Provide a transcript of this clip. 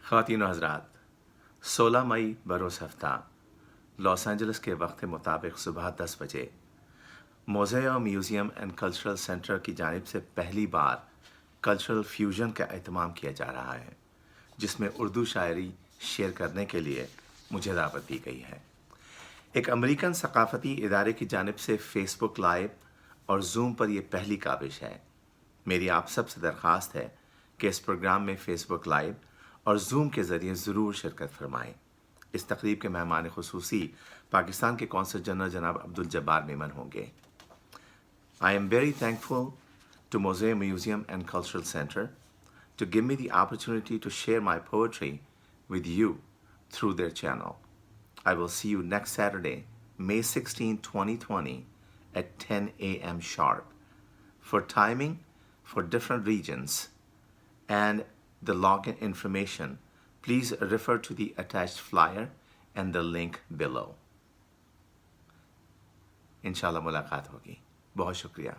ख़वातीन व हज़रात, 16 मई बरोज़ हफ़्ता लॉस एंजल्स के वक्त के मुताबिक सुबह 10 बजे मोज़ेय म्यूज़ियम एंड कल्चरल सेंटर की जानिब से पहली बार कल्चरल फ्यूजन का एहतमाम किया जा रहा है, जिसमें उर्दू शायरी शेयर करने के लिए मुझे दावत दी गई है। एक अमेरिकन सकाफ़ती इदारे की जानिब से फ़ेसबुक लाइव और जूम पर यह पहली काबिश है। मेरी आप सब से दरख्वास्त है कि इस प्रोग्राम में फ़ेसबुक लाइव और जूम के ज़रिए ज़रूर शिरकत फरमाएँ। इस तकरीब के मेहमान खुसूसी पाकिस्तान के कौंसल जनरल जनाब अब्दुल जब्बार मेमन होंगे। I am very thankful to Mosaic Museum and Cultural Center to give me the opportunity to share my poetry with you through their channel. I will see you next Saturday, May 16, 2020 at 10 a.m. sharp. For timing for different regions and the login information, please refer to the attached flyer and the link below. इंशाल्लाह मुलाकात होगी। बहुत शुक्रिया।